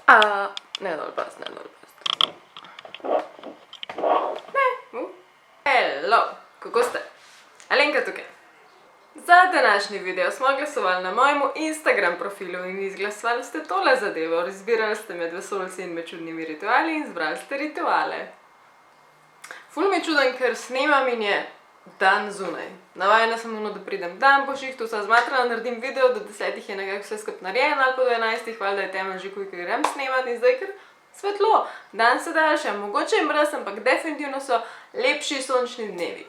Ne dol past. Hello, kako ste? Alenka tukaj. Za današnji video smo glasovali na mojemu Instagram profilu in izglasovali ste tole zadevo. Izbirali ste med vesoljci in med čudnimi rituali in zbrali ste rituale. Ful mi je čuden, ker snemam in je dan zunaj. Navajena sem da pridem dan po šihtu, vsa zmatrana, naredim video, do 10 je nekako vse skup narejen, ali pa do 11, hvala da je temelj že kuj, ki grem snemat in zdaj ker svetlo. Dan se daljša, mogoče je mraz, ampak definitivno so lepši sončni dnevi.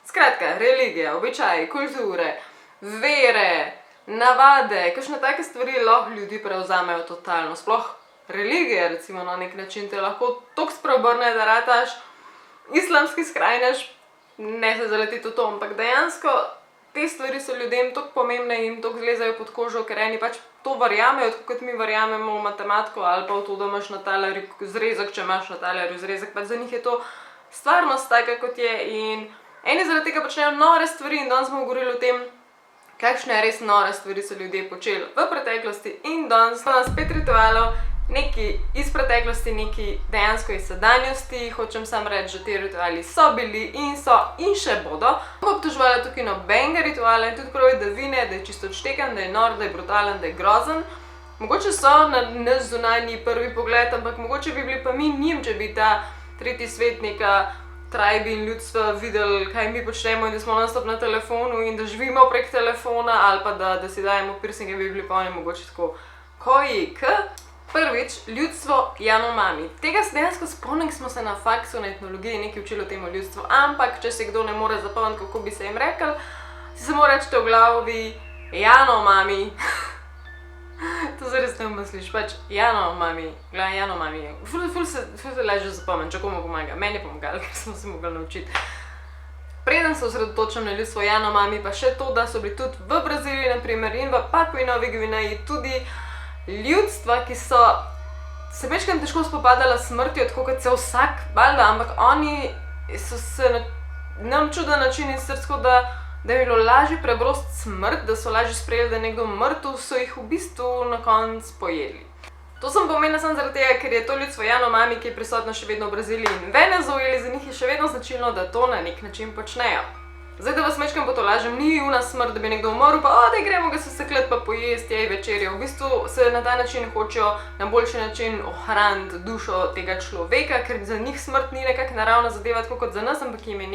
Skratka, religija, običaji, kulture, vere, navade, kakšne take stvari lahko ljudi prevzamejo totalno. Sploh religija, recimo, na nek način te lahko toliko spreobrne, da rataš islamski skrajnež, ne se zaletiti v to, ampak dejansko te stvari so ljudem toliko pomembne in toliko zlezajo pod kožo, ker eni pač to verjamejo, tako kot mi verjamemo v matematiko ali pa v to, da imaš na talerju zrezek, če imaš na talerju zrezek, pač za njih je to stvarnost taka, kot je, in eni zaradi tega počnejo nore stvari in danes smo govorili o tem, kakšne res nore stvari so ljudje počeli v preteklosti in danes so nas 5 ritualov, neki iz preteklosti, neki dejansko iz sedanjosti. Hočem sam reči, da ti rituali so bili in so in še bodo. Bom obtoževala tukaj nobenega rituala in tudi pravi, da vine, da je čisto odštekan, da je nor, da je brutalen, da je grozen. Mogoče so na naš zunanji prvi pogled, ampak mogoče bi bili pa mi njim, če bi ta tretji svetnika, tribe in ljudstva videli, kaj mi počnemo in da smo non-stop na telefonu in da živimo prek telefona ali pa da si dajemo piercinge, bi bili pa oni mogoče tako koji k. Prvič, ljudstvo Janomami. Tega se dejansko spomnim, ko smo se na faksu na etnologiji nekaj učili o tem ljudstvu, ampak če se kdo ne more zapomniti, kako bi se jim rekel, si samo rečete v glavi Janomami. To se res ne umisliš, pač Janomami, gledaj Janomami. Ful se lažje zapomnim, če komu pomaga. Meni je pomagalo, ker smo se mogli naučiti. Preden se osredotočam na ljudstvo Janomami, pa še to, da so bili tudi v Braziliji, na primer, in v Papui Novi Gvineji tudi ljudstva, ki so se večkrat težko spopadala s smrtjo, tako kot se vsak, valjda, ampak oni so se na čuden način in srsko, da je bilo lažje prebrosti smrt, da so lažje sprejeli, da je nekdo mrtev, so jih v bistvu na koncu pojeli. To sem pomenila samo zaradi tega, ker je to ljudstvo Janomami, ki je prisotno še vedno v Braziliji in Venezueli, za njih je še vedno značilno, da to na nek način počnejo. Zdaj, da vas mečkam potolažem, ni una smrt, da bi nekdo umrl, pa daj gremo ga se seklet pa pojesti, jej večerjo. V bistvu se na ta način hočejo na boljši način ohraniti dušo tega človeka, ker za njih smrt ni nekak naravna zadeva, tako kot za nas, ampak jim je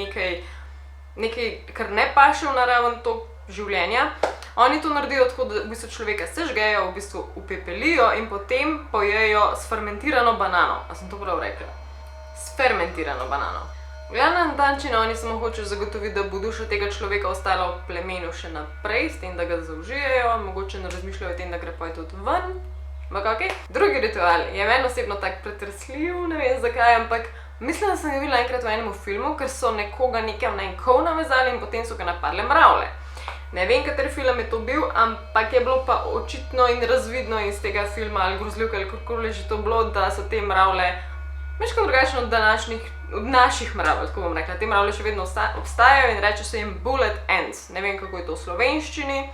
nekaj, kar ne paše v naraven tok življenja. Oni to naredijo tako, da v bistvu človeka sežgejo, v bistvu upepelijo in potem pojejo s fermentirano banano. A sem to prav rekla? S fermentirano banano. V glavnem način oni samo hočejo zagotoviti, da bo duša tega človeka ostala v plemenu še naprej, s tem, da ga zaužijejo, mogoče ne razmišljajo o tem, da gre pa tudi ven. Ampak okej. Drugi ritual je meni osebno tak pretresljiv, ne vem zakaj, ampak mislim, da sem ga videla enkrat v enem filmu, ker so nekoga nekam na en kov navezali in potem so ga napadle mravlje. Ne vem, kateri film je to bil, ampak je bilo pa očitno in razvidno iz tega filma ali grozljivka ali kakorkoli že to bilo, da so te mravlje večkrat drugačno od naših mravlj, tako bom rekla. Te mravlje še vedno obstajajo in reče se jim bullet ants. Ne vem, kako je to v slovenščini.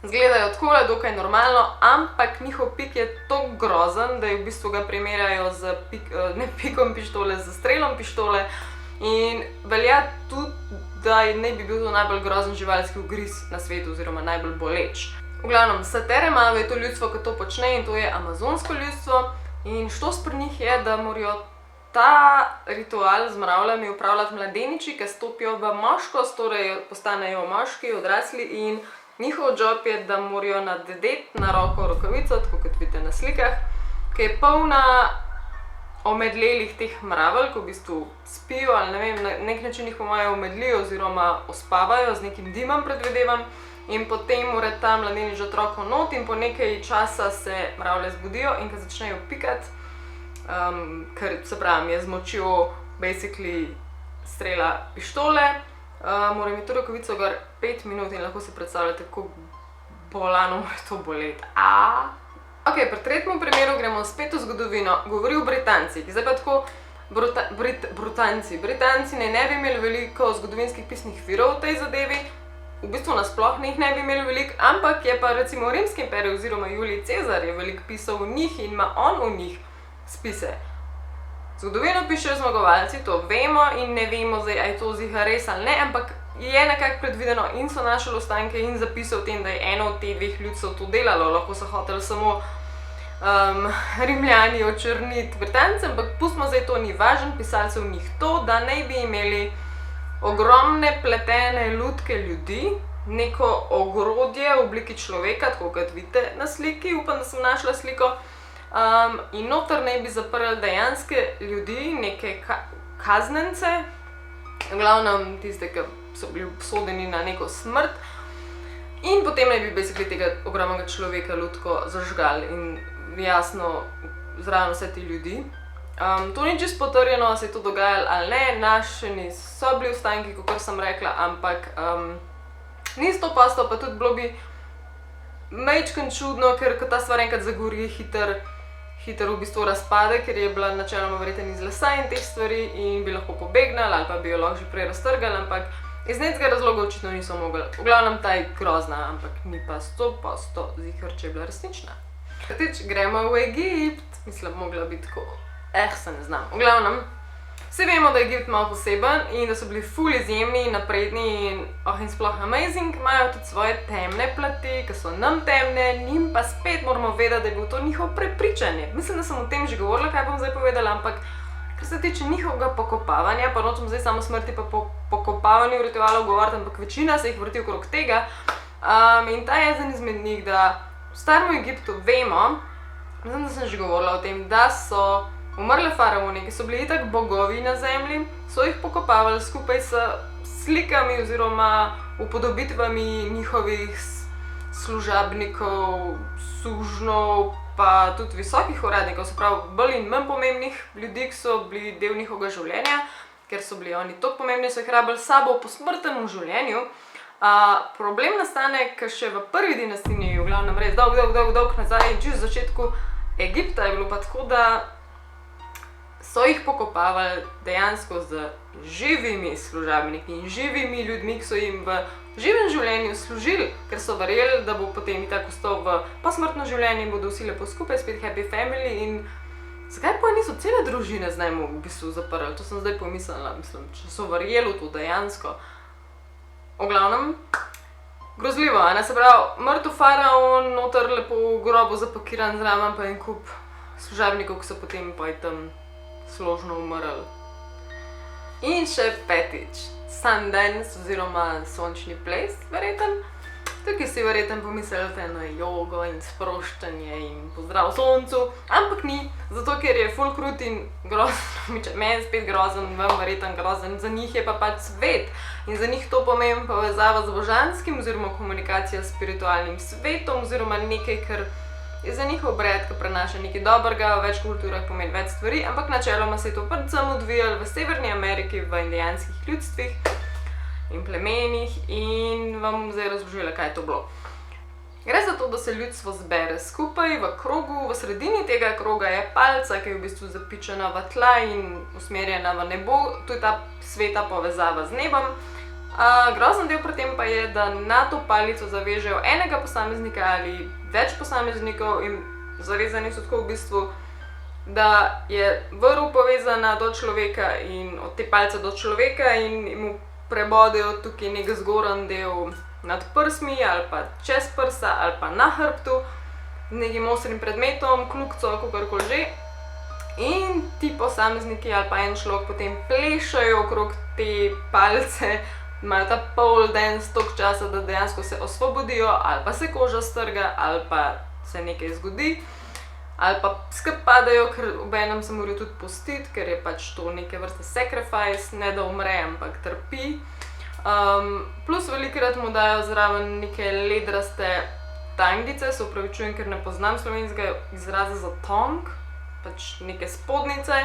Zgledajo takole, dokaj normalno, ampak njihov pik je toliko grozen, da v bistvu ga primerjajo z pikom pištole, z strelom pištole in velja tudi, da naj bi bil to najbolj grozen živalski ugriz na svetu oziroma najbolj boleč. V glavnem, Sateremave je to ljudstvo, ki to počne in to je amazonsko ljudstvo in štos pri njih je, da morajo ta ritual z mravljami upravljati mladeniči, ki stopijo v moškost, torej postanejo moški, odrasli in njihov job je, da morajo nadeti na roko rokavico, tako kot vidite na slikah, ki je polna omedlelih teh mravelj, ko v bistvu spijo ali ne vem, na nek način jih po moje omedlijo oziroma ospavajo z nekim dimom, predvidevam, in potem mora ta mladenič otroko not in po nekaj časa se mravlje zbudijo in ko začnejo pikati, ker se pravim, je z močjo basically strela pištole, mora imeti to rokavico gor 5 minut in lahko si predstavljate, kako bolano mora to boleti. Ok, pri tretjem primeru gremo spet v zgodovino, govori o Britancih, zdaj pa tako Britanci ne bi imeli veliko zgodovinskih pisnih virov v tej zadevi, v bistvu nasploh njih ne bi imeli veliko, ampak je pa recimo Rimski imperij oziroma Julij Cezar je veliko pisal v njih in ima on v njih spise. Zgodovino pišejo zmagovalci, to vemo in ne vemo zdaj, a je to ziher res ali ne, ampak je nekako predvideno in so našli ostanke in zapise o tem, da je eno od teh dveh ljudstev to delalo, lahko so hoteli samo Rimljani očrniti Britance, ampak pustimo zdaj, to ni važno, pisali so v njih to, da naj bi imeli ogromne pletene lutke ljudi, neko ogrodje v obliki človeka, tako kot vidite na sliki, upam, da sem našla sliko, in noter naj bi zaprli dejanske ljudi, neke kaznence, v glavnem tiste, ki so bili obsodeni na neko smrt, in potem naj bi basically tega ogromnega človeka lutko zažgali in jasno zraven vse ti ljudi. To ni čisto potrjeno, se je to dogajalo ali ne, našeni so bili ostanki, kakor sem rekla, ampak ni 100%, pa tudi bilo bi majčkeno čudno, ker ko ta stvar enkrat zagori, hitro v bistvu razpade, ker je bila načeloma verjetno iz lesa in teh stvari in bi lahko pobegnali ali pa bi jo lahko že prej raztrgali, ampak iz nekega razloga očitno niso mogli. V glavnem ta je grozna, ampak ni pa 100% ziher, če je bila resnična. Tretjič, gremo v Egipt. Mislim, mogla biti tako, se ne znam. V glavnem, vsi vemo, da je Egipt malo poseben in da so bili ful izjemni, napredni in sploh amazing. Imajo tudi svoje temne plati, ki so nam temne, njim pa spet moramo vedeti, da je bil to njihov prepričanje. Mislim, da sem o tem že govorila, kaj bom zdaj povedala, ampak kar se tiče njihovega pokopavanja, pa nočem zdaj samo smrti pa pokopavanju ritualov govoriti, ampak večina se jih vrti okrog tega. In ta je eden izmed njih, da v starem Egiptu vemo, mislim, da sem že govorila o tem, da so umrle faraoni, ki so bili itak bogovi na zemlji, so jih pokopavali skupaj s slikami oziroma upodobitvami njihovih služabnikov, sužnjev, pa tudi visokih uradnikov, se pravi bolj in manj pomembnih ljudi, ki so bili del njihovega življenja, ker so bili oni toliko pomembni, so jih rabili s sabo v posmrtnem življenju. Problem nastane, ker še v prvi dinastiji, v glavnem res dolg nazaj in čisto v začetku Egipta je bilo pa tako, da so jih pokopavali dejansko z živimi služabniki in živimi ljudmi, ki so jim v živem življenju služili, ker so verjeli, da bo potem itak ostal v posmrtno življenje in bodo vsi lepo skupaj, spet happy family. In zakaj pa niso cele družine z njim v bistvu zaprli? To sem zdaj pomislila, mislim, če so verjeli v to dejansko. V glavnem, grozljivo, ne, se pravi, mrtev faraon, noter lepo v grobu zapakiran zraven, pa en kup služabnikov, ki so potem pa tam složno umrli. In še petič, Sundance oziroma sončni ples, verjetno. Tukaj si verjetno pomislite na jogo in sproščanje in pozdrav soncu, ampak ni, zato ker je ful krut in grozen, meni spet grozen, vam verjetno grozen, za njih je pa pač svet in za njih to pomeni povezava z božanskim oziroma komunikacija s spiritualnim svetom oziroma nekaj, kar je za njih obred, ki prenaša nekaj dobrega, v več kulturah pomeni več stvari, ampak načeloma se je to predvsem odvijalo v Severni Ameriki, v indijanskih ljudstvih in plemenih in vam bom zdaj razložila, kaj je to bilo. Gre za to, da se ljudstvo zbere skupaj v krogu, v sredini tega kroga je palica, ki je v bistvu zapičena v tla in usmerjena v nebo, to je ta sveta povezava z nebom. Grozen del pri tem pa je, da na to palico zavežejo enega posameznika ali več posameznikov in zavezani so tako v bistvu, da je vrv povezana do človeka in od te palice do človeka in mu prebodejo tukaj nek zgoren del nad prsmi ali pa čez prsa ali pa na hrbtu z nekim ostrim predmetom, kljukico, kakorkoli že. In ti posamezniki ali pa en človek potem plešajo okrog te palice, imajo ta pole dance toliko časa, da dejansko se osvobodijo ali pa se koža strga ali pa se nekaj zgodi. Ali pa skup padajo, ker obenem se morajo tudi pustiti, ker je pač to neke vrste sacrifice, ne da umre, ampak trpi. Plus velikokrat mu dajo zraven neke ledraste tangice, se opravičujem, ker ne poznam slovenskega izraza za tong, pač neke spodnice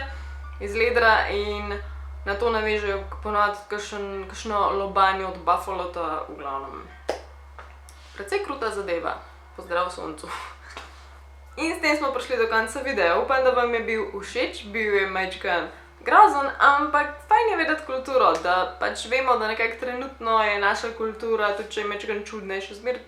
iz ledra in na to navežejo ponovadi kakšno lobanjo od buffalota, v glavnem. Precej kruta zadeva, pozdrav soncu. In s tem smo prišli do konca videa. Upam, da vam je bil všeč, bil je majčkan grozen, ampak fajn je vedeti kulturo, da pač vemo, da nekako trenutno je naša kultura, tudi če je mečkaj čudnejša, zmer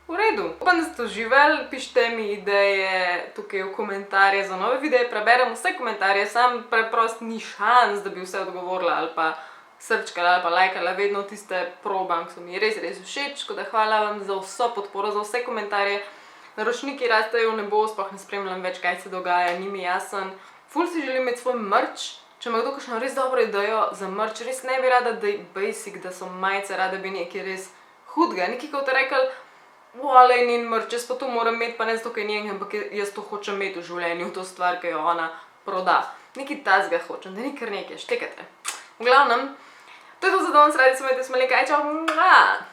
v redu. Upam, da ste uživali, pišite mi ideje tukaj v komentarje za nove videe, preberem vse komentarje, sam preprost ni šans, da bi vse odgovorila ali pa srčkala ali pa lajkala, vedno tiste probam, ki so mi res všeč, tako da hvala vam za vso podporo, za vse komentarje. Naročniki rastejo v nebo, sploh ne spremljam več, kaj se dogaja, ni mi jasen. Ful si želim imeti svoj merch, če ima kdo kakšno res dobro idejo za merch, res ne bi rada, da je basic, da so majice, rada bi nekaj res hudega, nekaj, ko te rekel, olej njen merch, jaz pa to moram imeti, pa ne zato, kaj njen, ampak jaz to hočem imeti v življenju, to stvar, ki jo ona proda. Nekaj tazga hočem, da ni kar nekaj, štekate. V glavnem, to je to za danes, radi se imejte, smo nekaj, čau!